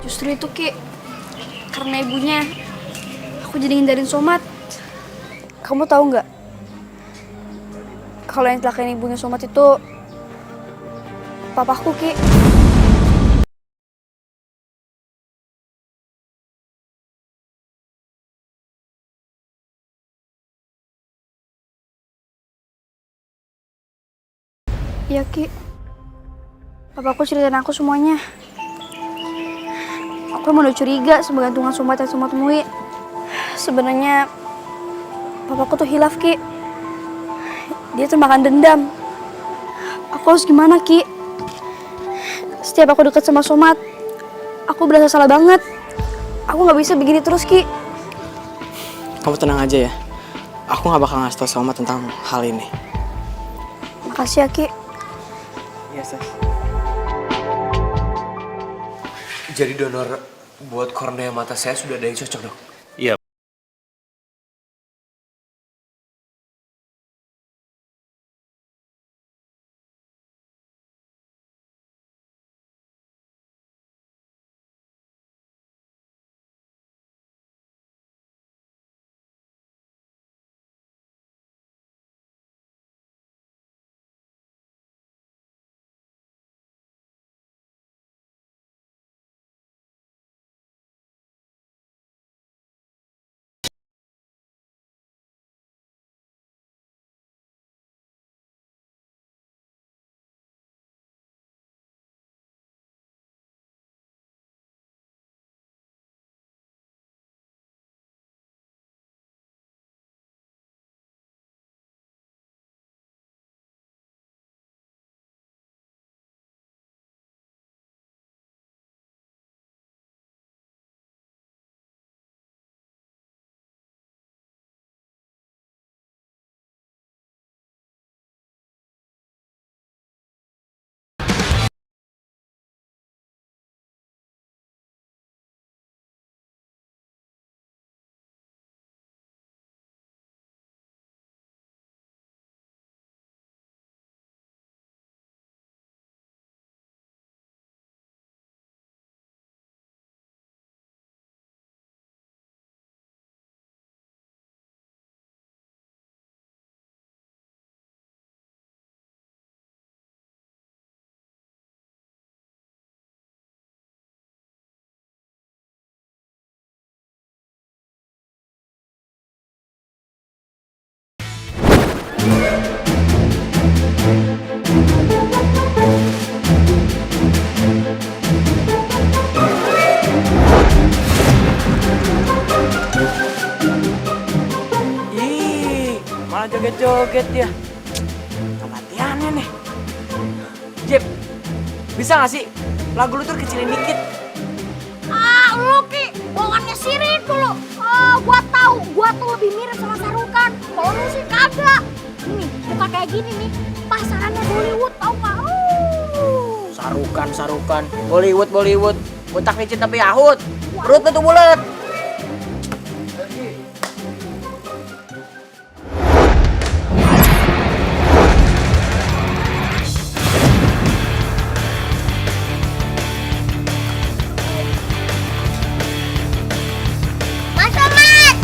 Justru itu Ki, karena ibunya aku jadi ngindarin Somat. Kamu tahu nggak? Kalau yang celakain ibunya Somat itu papaku Ki. Iya Ki, papaku ceritain aku semuanya. Aku emang udah curiga sama gantungan Somat yang Somat temui. Sebenarnya papaku tuh hilaf Ki. Dia termakan dendam. Aku harus gimana Ki? Setiap aku deket sama Somat, aku berasa salah banget. Aku nggak bisa begini terus Ki. Kamu tenang aja ya. Aku nggak bakal ngasih tau Somat tentang hal ini. Makasih ya Ki. Iya, Sas. Jadi donor buat kornea mata saya sudah ada yang cocok, Dok? Iya. Ih, malah joget-joget dia. Latihannya nih. Jep, bisa gak sih lagu lu tuh kecilin dikit? Lu Ki, bohongannya si Riku lu. Gua tahu, gua tuh lebih mirip sama Sarukan. Kalau lu sih kagak. Ini, muka kayak gini nih, pasarannya Bollywood tau gak? Sarukan. Bollywood. Otak licin tapi yahut. Perut lu tuh bulet. Mas Somat!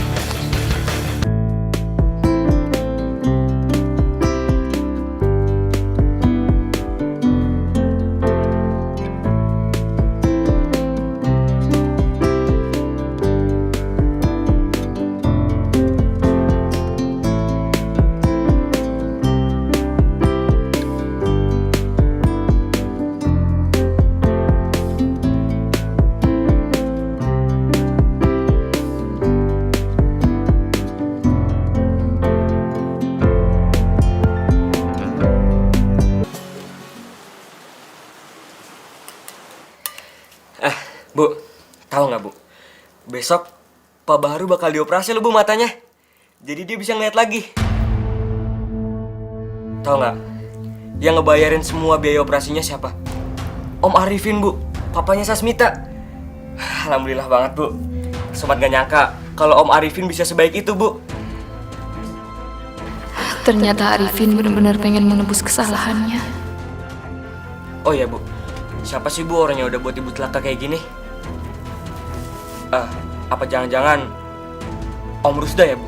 Bu, tahu nggak Bu? Besok Pak Baharu bakal dioperasi loh Bu matanya. Jadi dia bisa ngeliat lagi. Tahu nggak? Yang ngebayarin semua biaya operasinya siapa? Om Arifin Bu, papanya Sasmita. Alhamdulillah banget Bu. Sobat gak nyangka kalau Om Arifin bisa sebaik itu Bu. Ternyata Arifin benar-benar pengen menebus kesalahannya. Oh ya Bu, siapa sih Bu orang yang udah buat ibu celaka kayak gini? Apa jangan-jangan Om Rusda ya, Bu?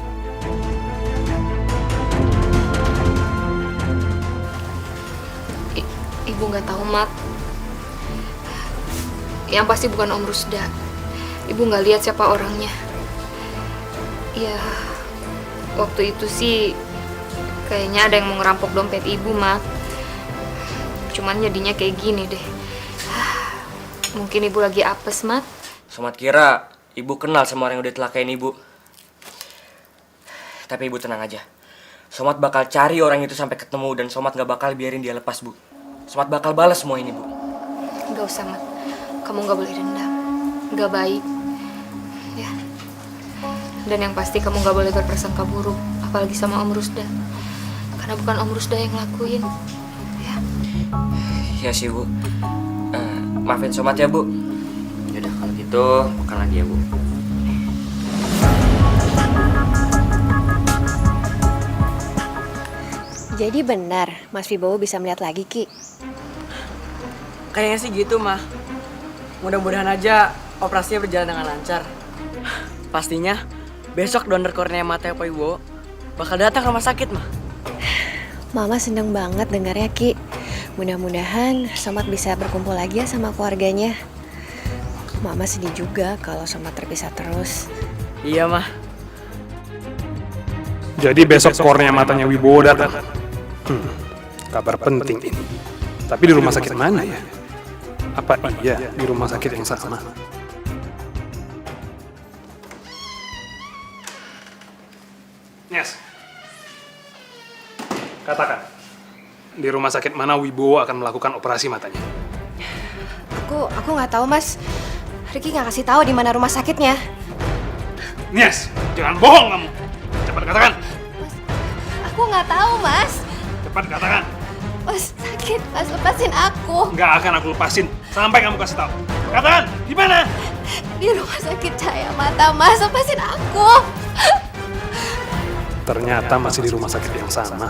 Ibu nggak tahu, Mat. Yang pasti bukan Om Rusda. Ibu nggak lihat siapa orangnya. Ya, waktu itu sih kayaknya ada yang mau ngerampok dompet ibu, Mat. Cuman jadinya kayak gini deh. Mungkin ibu lagi apes, Mat. Somat kira ibu kenal sama orang yang udah celakain ibu. Tapi ibu tenang aja. Somat bakal cari orang itu sampai ketemu dan Somat gak bakal biarin dia lepas, Bu. Somat bakal balas semua ini, Bu. Gak usah, Mat. Kamu gak boleh dendam. Gak baik. Ya. Dan yang pasti kamu gak boleh berprasangka buruk. Apalagi sama Om Rusda. Karena bukan Om Rusda yang ngelakuin. Ya. Iya sih, Bu. Maafin Somat ya, Bu. Yaudah, kalau gitu makan lagi ya, Bu. Jadi benar, Mas Wibowo bisa melihat lagi, Ki. Kayaknya sih gitu, mah. Mudah-mudahan aja operasinya berjalan dengan lancar. Pastinya besok donor kornea mata Pak Iwo bakal datang ke rumah sakit, mah. Mama seneng banget dengarnya, Ki. Mudah-mudahan Somat bisa berkumpul lagi ya sama keluarganya. Mama sedih juga kalau Somat terpisah terus. Iya, mah. Jadi besok kornea matanya Wibowo datang. Kabar penting ini. Tapi di rumah sakit mana ya? Apa iya di rumah sakit yang sama? Yes. Katakan, di rumah sakit mana Wibowo akan melakukan operasi matanya? Aku nggak tahu, Mas. Ricky nggak kasih tahu di mana rumah sakitnya. Yes, jangan bohong kamu. Cepat katakan. Aku nggak tahu, Mas. Cepat katakan. Mas sakit, Mas lepasin aku. Nggak akan aku lepasin sampai kamu kasih tahu. Katakan, di mana? Di rumah sakit Cahaya Mata, Mas. Lepasin aku. Ternyata masih di rumah sakit yang sama.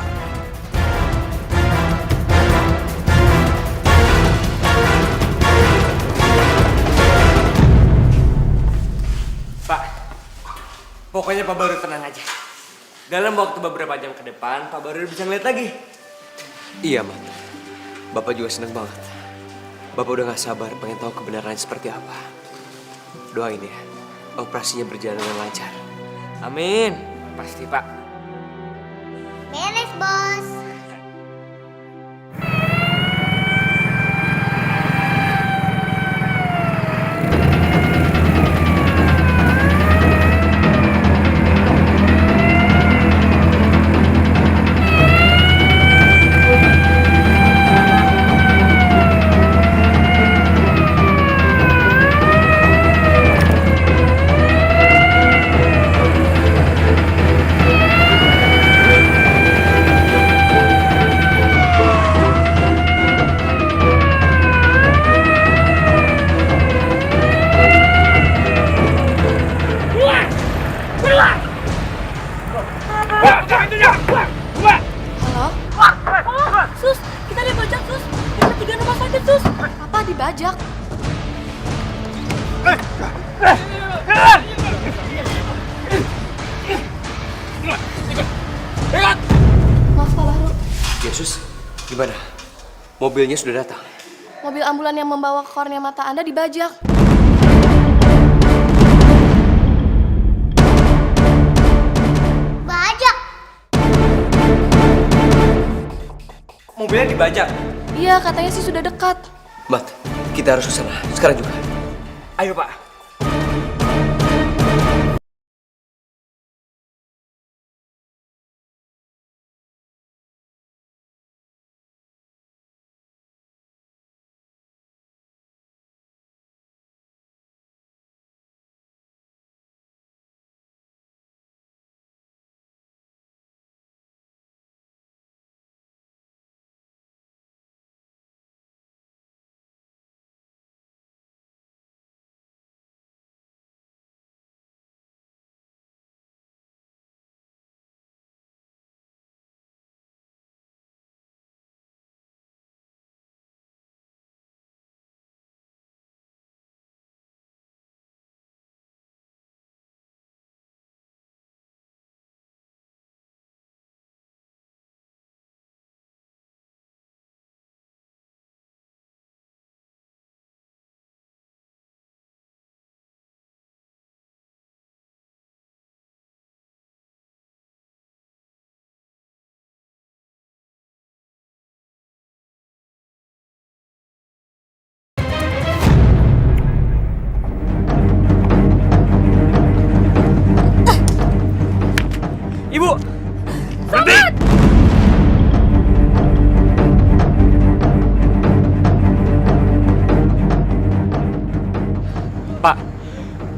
Pak, pokoknya Pak Baru tenang aja. Dalam waktu beberapa jam ke depan, Pak Baru bisa ngeliat lagi. Iya, Mat. Bapak juga seneng banget. Bapak udah gak sabar pengen tahu kebenarannya seperti apa. Doain ya, operasinya berjalan dengan lancar. Amin. Pasti, Pak. Beres, Bos. Sus, kita dibajak, Sus. Yang ketiga rumah sakit, Sus. Apa dibajak? Maaf, Pak Baru. Yesus, gimana? Mobilnya sudah datang. Mobil ambulan yang membawa kornea mata Anda dibajak. Bajak. Mobilnya dibajak. Iya, katanya sih sudah dekat. Mat, kita harus ke sana. Sekarang juga. Ayo, Pak.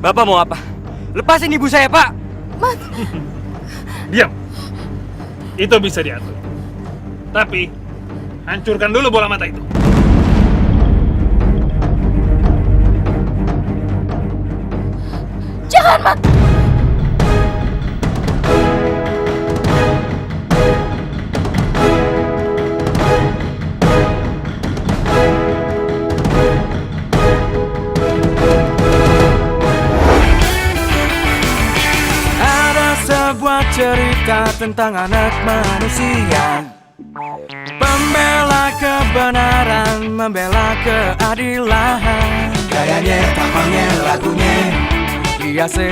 Bapak mau apa? Lepasin ibu saya, Pak! Diam. Itu bisa diatur. Tapi, hancurkan dulu bola mata itu. Jangan, Mat. Ada sebuah cerita tentang anak manusia, pembela kebenaran, membela keadilan. Gayanya, tampangnya, lagunya biasa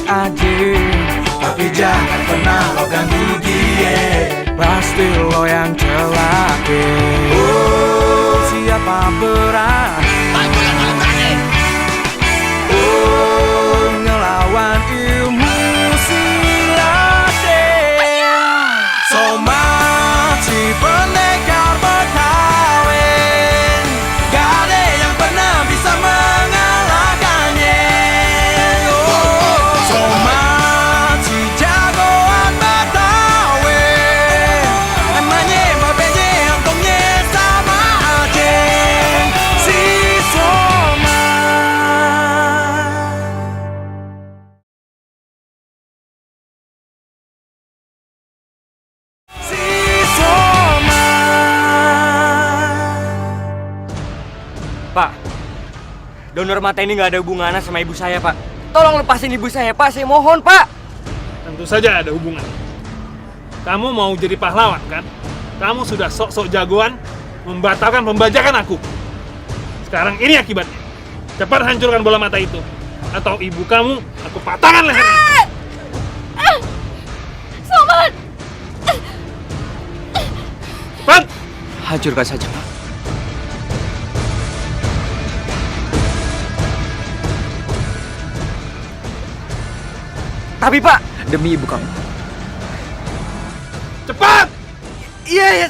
aja, tapi jangan pernah lo ganggu dia. Pasti lo yang celaka. Oh, siapa berani? Oh, ngelawan ilmu silat. Somat si pendekar Betawi, gak ada yang pernah bisa mengalahkannya. Oh, Somat si jagoan Betawi, emangnya babenya antongnya sama aja. Si Somat. Si Somat. Pak, donor mata ini nggak ada hubungannya sama ibu saya, Pak. Tolong lepasin ibu saya, Pak. Saya mohon, Pak. Tentu saja ada hubungan. Kamu mau jadi pahlawan, kan? Kamu sudah sok-sok jagoan membatalkan pembajakan aku. Sekarang ini akibatnya. Cepat hancurkan bola mata itu. Atau ibu kamu, aku patahkan lehernya. Somat. Cepat! Hancurkan saja, Pak. Tapi, Pak. Demi ibu kamu. Cepat! Iya, iya.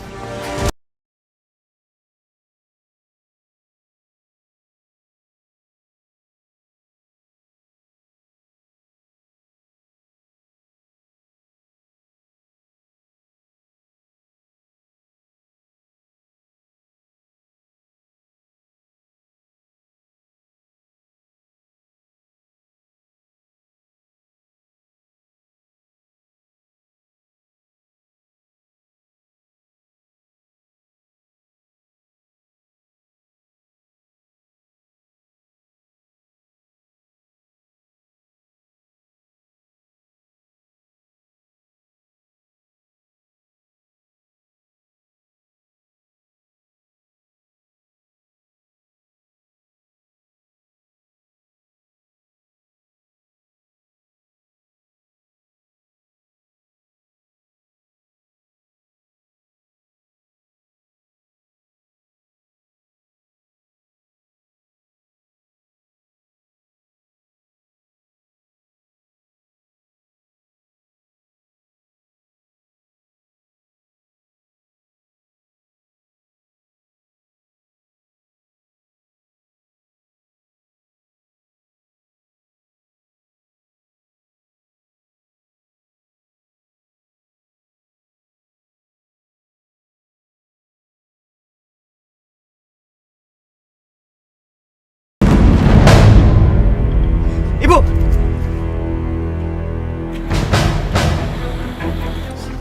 Ibu!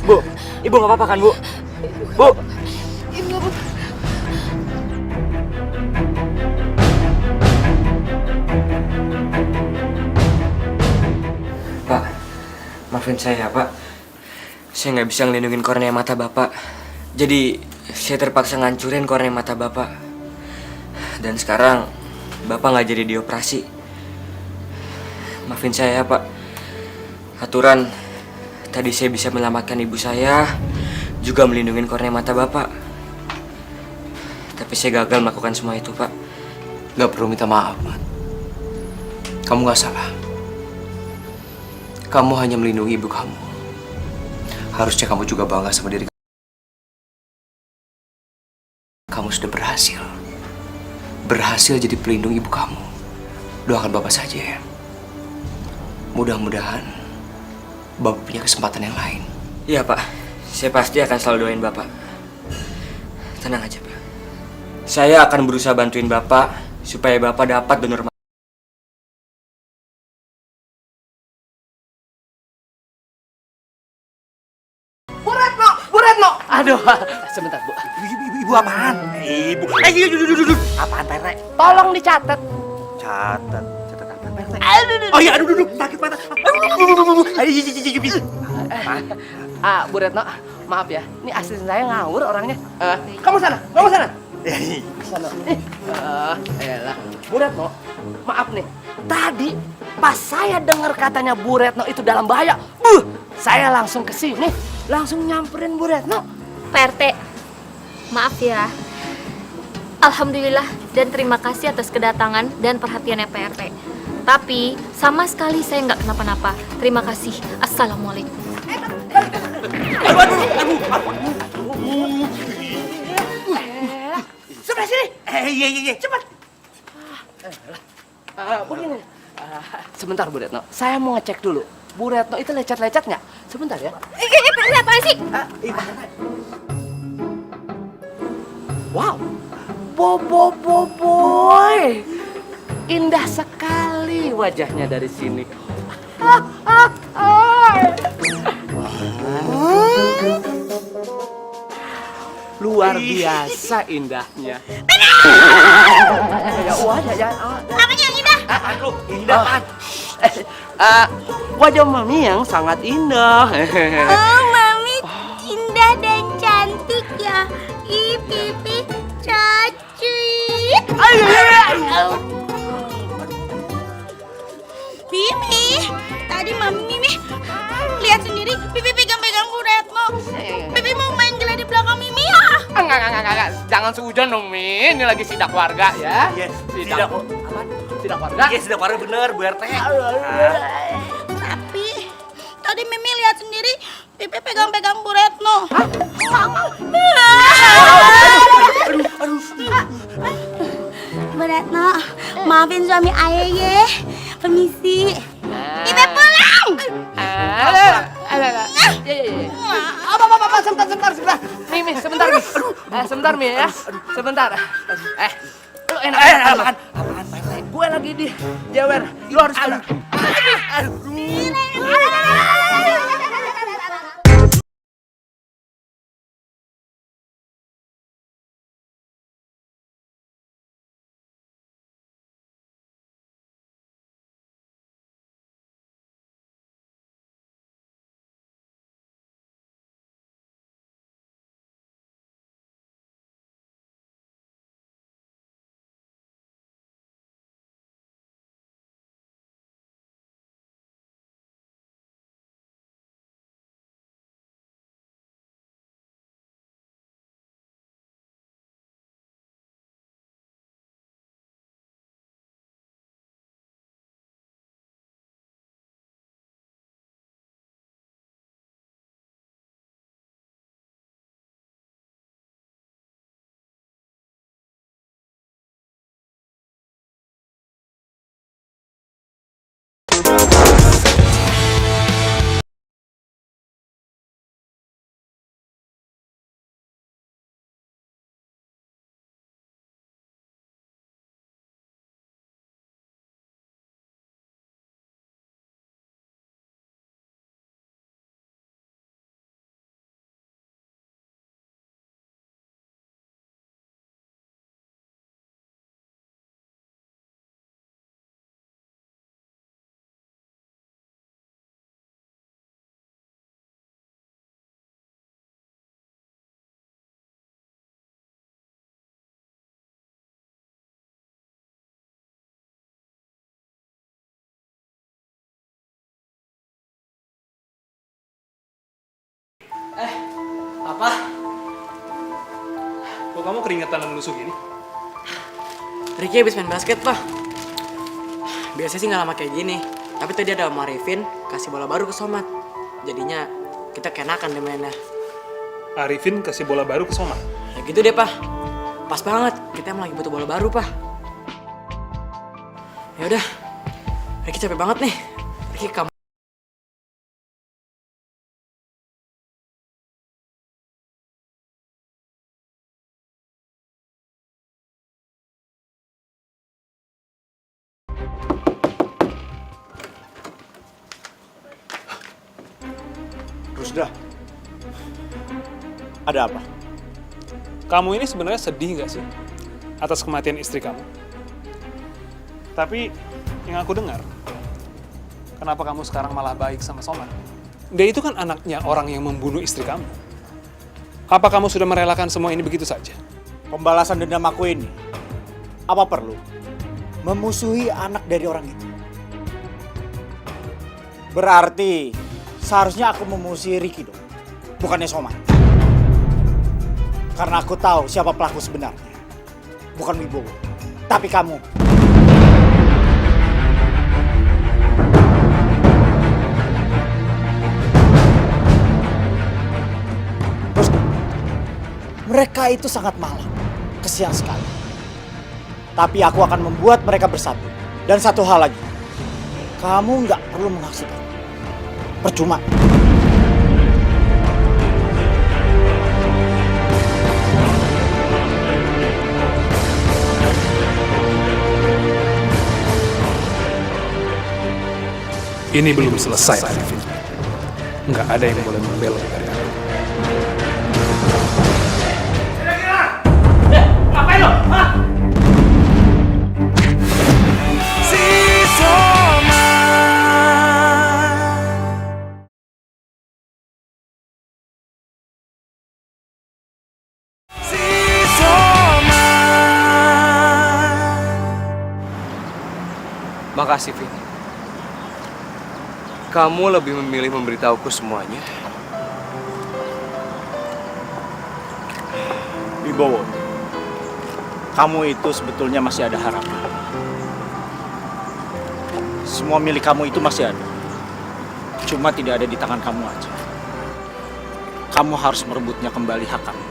Bu, ibu nggak apa-apa kan, Bu? Bu! Pak, maafin saya, Pak. Saya nggak bisa ngelindungin kornea mata Bapak. Jadi, saya terpaksa ngancurin kornea mata Bapak. Dan sekarang, Bapak nggak jadi dioperasi. Maafin saya, Pak. Aturan, tadi saya bisa menyelamatkan ibu saya, juga melindungi kornea mata Bapak. Tapi saya gagal melakukan semua itu, Pak. Gak perlu minta maaf, Mat. Kamu gak salah. Kamu hanya melindungi ibu kamu. Harusnya kamu juga bangga sama diri kamu. Kamu sudah berhasil. Berhasil jadi pelindung ibu kamu. Doakan Bapak saja ya. mudah-mudahan Bapak punya kesempatan yang lain. Iya Pak, saya pasti akan selalu doain Bapak. Tenang aja Pak. Saya akan berusaha bantuin Bapak supaya Bapak dapat donor mata. Bu Retno. Aduh, sebentar Bu. Ibu apaan? Ibu. Duduk. Apaan Pak RT? Tolong dicatat. Catat apa Pak RT? Oh iya, aduh, sakit mata. Bu Retno, maaf ya. Ini asisten saya ngawur orangnya. Kamu sana. Sana. Elah. Bu Retno, maaf nih. Tadi pas saya dengar katanya Bu Retno itu dalam bahaya, saya langsung ke sini, langsung nyamperin Bu Retno. Pak RT, maaf ya. Alhamdulillah dan terima kasih atas kedatangan dan perhatiannya Pak RT. Tapi sama sekali saya nggak kenapa-napa. Terima kasih. Assalamualaikum. Sebelah sini. Iya, cepat. Begini. Sebentar Bu Retno, saya mau ngecek dulu. Bu Retno itu lecet-lecet nggak? Sebentar ya. Ini apa sih? Wow, boy, indah sekali wajahnya dari sini. Luar biasa indahnya. Apanya yang indah? Aduh, indah kan? Wajah Mami yang sangat indah. Oh, Mami indah dan cantik ya. Ih, pipi cacit. Mimi, tadi Mimi lihat sendiri Pipi pegang-pegang Bu Retno. Pipi mau main geladi belakang Mimi ya? Enggak. Jangan sehujan dong, Mi. Ini lagi sidak warga ya. Yes, Sidak warga. Iya, sudah warga bener, Bu RT. Tapi tadi Mimi lihat sendiri Pipi pegang-pegang Bu Retno. Bu Retno, maafin suami ayah ya. Permisi. Pipi pulang. Apa, sebentar. Mi, sebentar, Mi. Sebentar, Mi ya. Sebentar. Lu enak apaan? Gue lagi di jewer. Lu harus Apa? Kok kamu keringetan dan melusuk gini? Ricky habis main basket, Pak. Biasanya sih nggak lama kayak gini. Tapi tadi ada Om Arifin kasih bola baru ke Somat. Jadinya kita keenakan deh mainnya. Arifin kasih bola baru ke Soma. Ya gitu deh, Pak. Pas banget, kita emang lagi butuh bola baru, Pak. Ya udah. Ricky capek banget nih. Ricky kamu Rusda, ada apa? Kamu ini sebenarnya sedih nggak sih atas kematian istri kamu? Tapi yang aku dengar, kenapa kamu sekarang malah baik sama Somad? Dia itu kan anaknya orang yang membunuh istri kamu. Apa kamu sudah merelakan semua ini begitu saja? Pembalasan dendam aku ini, apa perlu memusuhi anak dari orang itu? Berarti seharusnya aku memusuhi Ricky dong, bukannya Somad. Karena aku tahu siapa pelaku sebenarnya. Bukan Wibowo, tapi kamu. Terus, mereka itu sangat malang, kesian sekali. Tapi aku akan membuat mereka bersatu. Dan satu hal lagi, kamu nggak perlu menghakimi. Percuma. Ini belum selesai, Arifin. Nggak ada yang boleh membelot dari aku. Ngapain lo? Hah? Si Somad, si Somad. Makasih, Vin. Kamu lebih memilih memberitahuku semuanya. Wibowo, kamu itu sebetulnya masih ada harapan. Semua milik kamu itu masih ada. Cuma tidak ada di tangan kamu aja. Kamu harus merebutnya kembali hak kamu.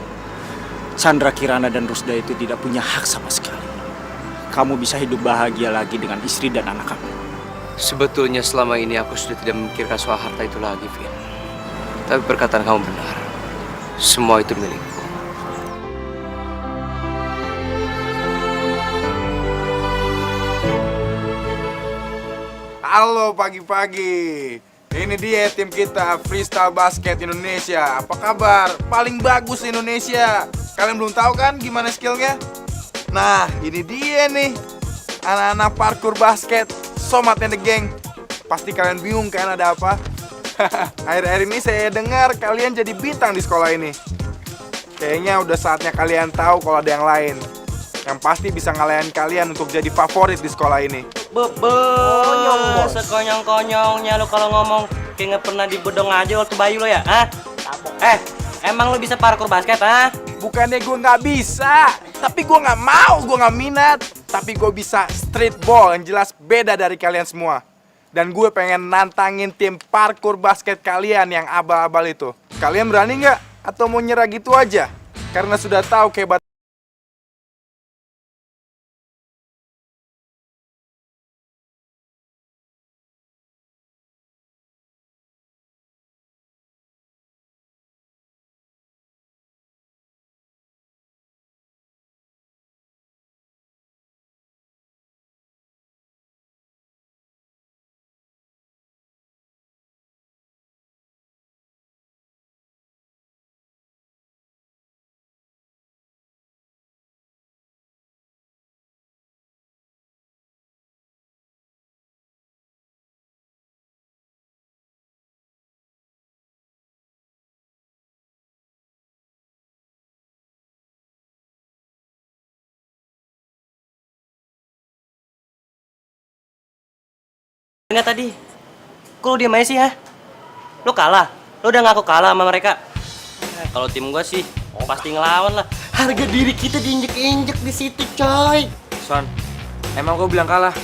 Chandra Kirana dan Rusda itu tidak punya hak sama sekali. Kamu bisa hidup bahagia lagi dengan istri dan anak kamu. Sebetulnya selama ini aku sudah tidak memikirkan soal harta itu lagi, Vin. Tapi perkataan kamu benar. Semua itu milikku. Halo pagi-pagi. Ini dia tim kita Freestyle Basket Indonesia. Apa kabar? Paling bagus di Indonesia. Kalian belum tahu kan gimana skillnya? Nah, ini dia nih. Anak-anak parkour basket. Somad and the Gang. Pasti kalian bingung kan ada apa? Akhir-akhir ini saya dengar kalian jadi bintang di sekolah ini. Kayaknya udah saatnya kalian tahu kalau ada yang lain yang pasti bisa ngalahin kalian untuk jadi favorit di sekolah ini. Konyong, sekonyong-konyongnya lo kalau ngomong kayak nggak pernah dibedong aja waktu bayi lo ya, ah? Emang lo bisa parkour basket, ah? Bukannya gue nggak bisa, tapi gue nggak mau, gue nggak minat. Tapi gue bisa streetball yang jelas beda dari kalian semua. Dan gue pengen nantangin tim parkour basket kalian yang abal-abal itu. Kalian berani nggak? Atau mau nyerah gitu aja? Karena sudah tahu kehebat. Enggak tadi. Kok lo diem aja sih, ya? Lo kalah? Lo udah ngaku kalah sama mereka? Kalau tim gua sih pasti ngelawan lah. Harga diri kita diinjek-injek di situ, coy. Son, emang gue bilang kalah?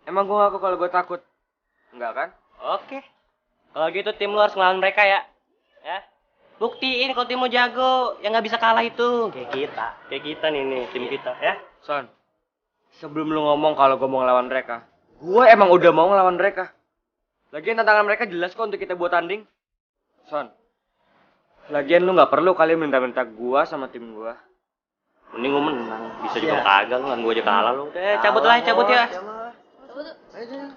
Emang gue ngaku kalau gue takut? Enggak kan? Oke. Kalau gitu tim lo harus ngelawan mereka ya. Ya. Buktiin kalau tim lo jago, yang nggak bisa kalah itu. Kayak kita nih tim kita ya. Son, sebelum lu ngomong kalau gue mau ngelawan mereka, gue emang udah mau ngelawan mereka. Lagian tantangan mereka jelas kok untuk kita buat tanding. Son, lagian lu nggak perlu kali minta-minta gue sama tim gue. Mending gue menang. Bisa juga kagak kan gue aja kalah lo. Cabut ya. Ayo.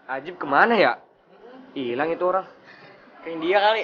Ajib kemana ya? Hilang itu orang. Kayak dia kali.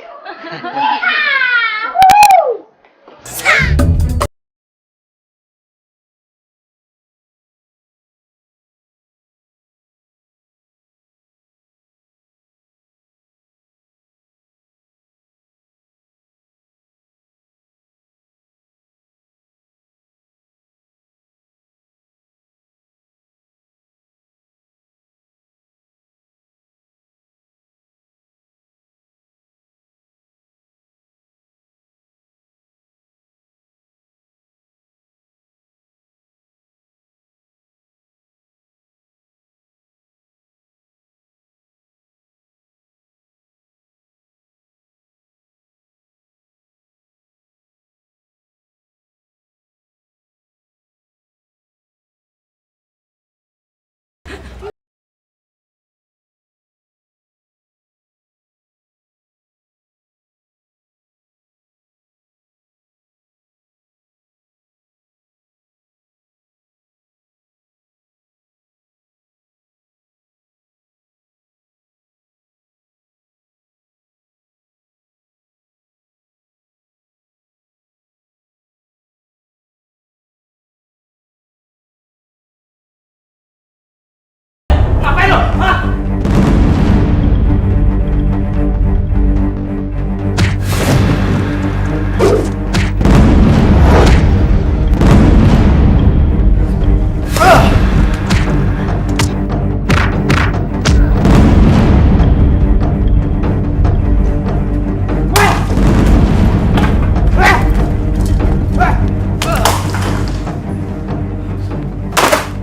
Ngapain lo? Hah?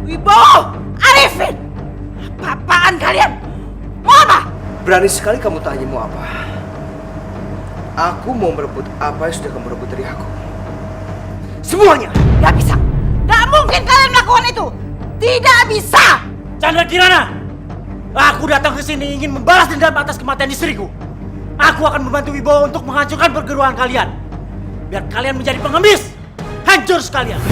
Wibowo, Arifin, apa-apaan kalian? Mau apa? Berani sekali kamu tanya mau apa? Aku mau merebut apa yang sudah kamu rebut dari aku. Semuanya. Gak bisa. Gak mungkin kalian melakukan itu. Tidak bisa. Chandra Kirana, aku datang ke sini ingin membalas dendam atas kematian istriku. Aku akan membantu Wibowo untuk menghancurkan perguruan kalian. Biar kalian menjadi pengemis. Hancur sekalian.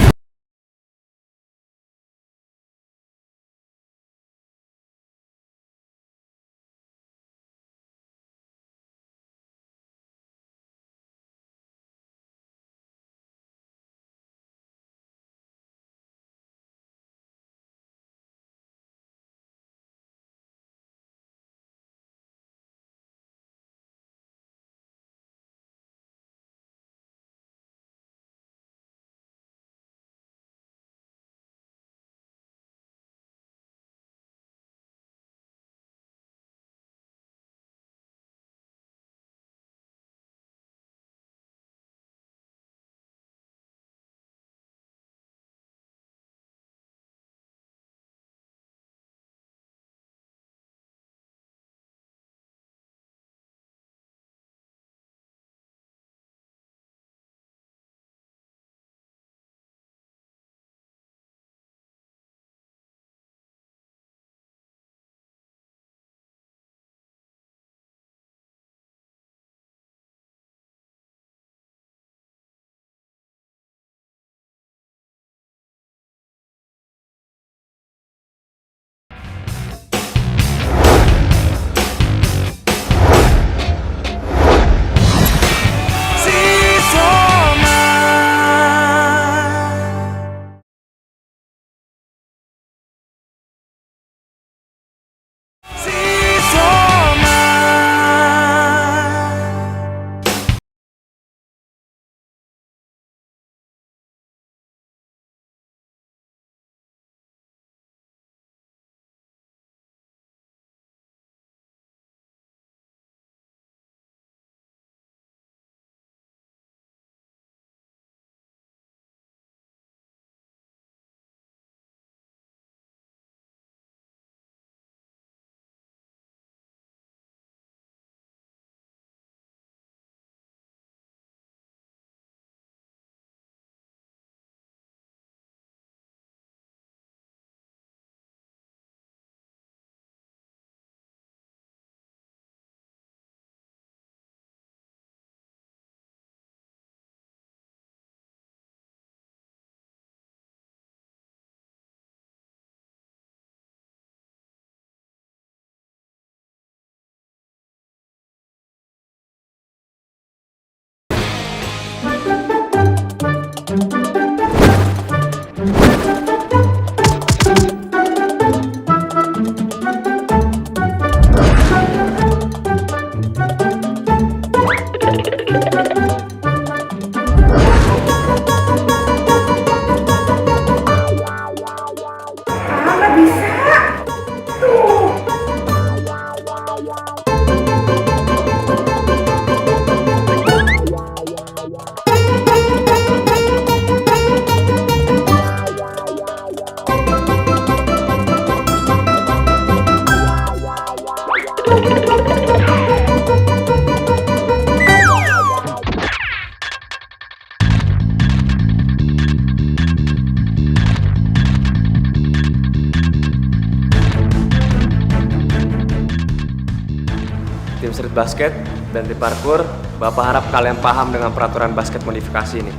basket dan di parkour, Bapak harap kalian paham dengan peraturan basket modifikasi ini.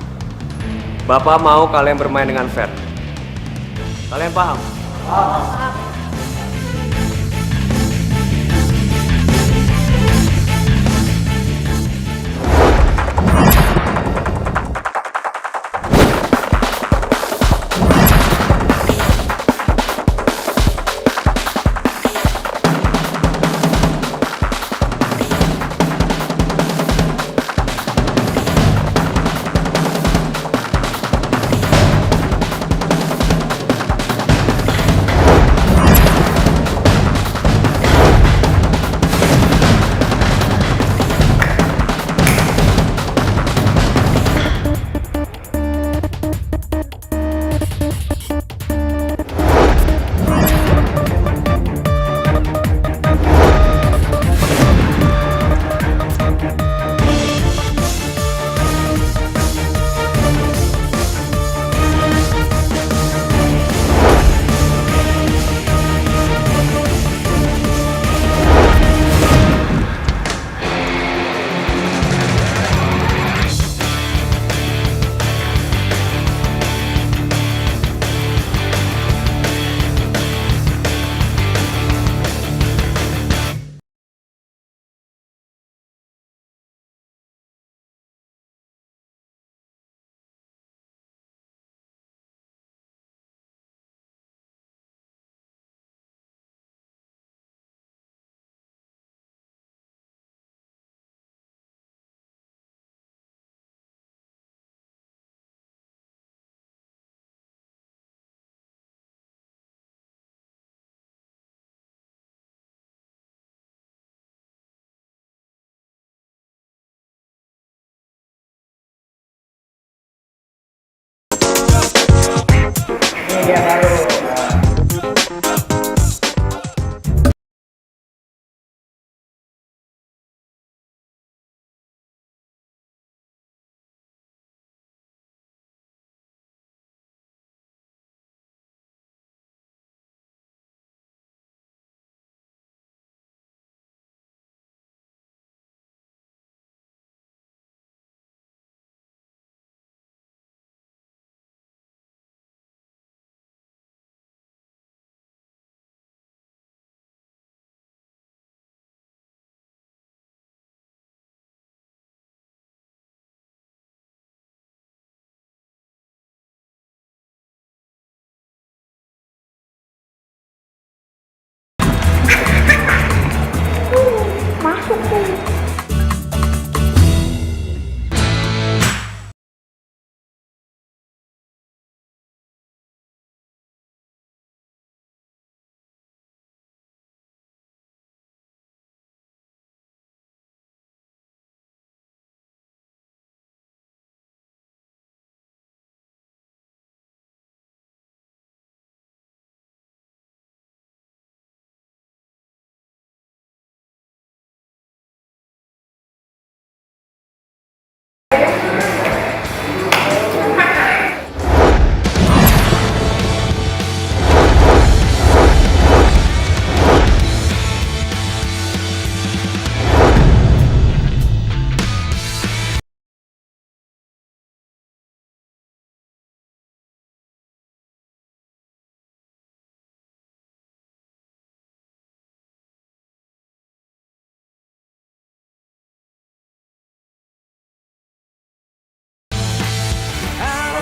Bapak mau kalian bermain dengan fair. Kalian paham?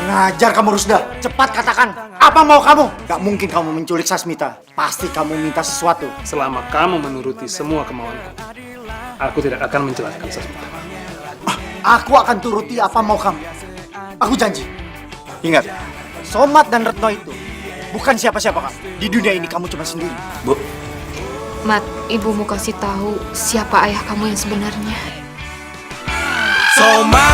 Ngajar kamu Rusda, cepat katakan, apa mau kamu? Gak mungkin kamu menculik Sasmita, pasti kamu minta sesuatu. Selama kamu menuruti semua kemauanku, aku tidak akan mencelakakan Sasmita. Aku akan turuti apa mau kamu. Aku janji. Ingat, Somat dan Retno itu bukan siapa-siapa kamu. Di dunia ini kamu cuma sendiri. Bu, Mat, ibumu kasih tahu siapa ayah kamu yang sebenarnya. Soma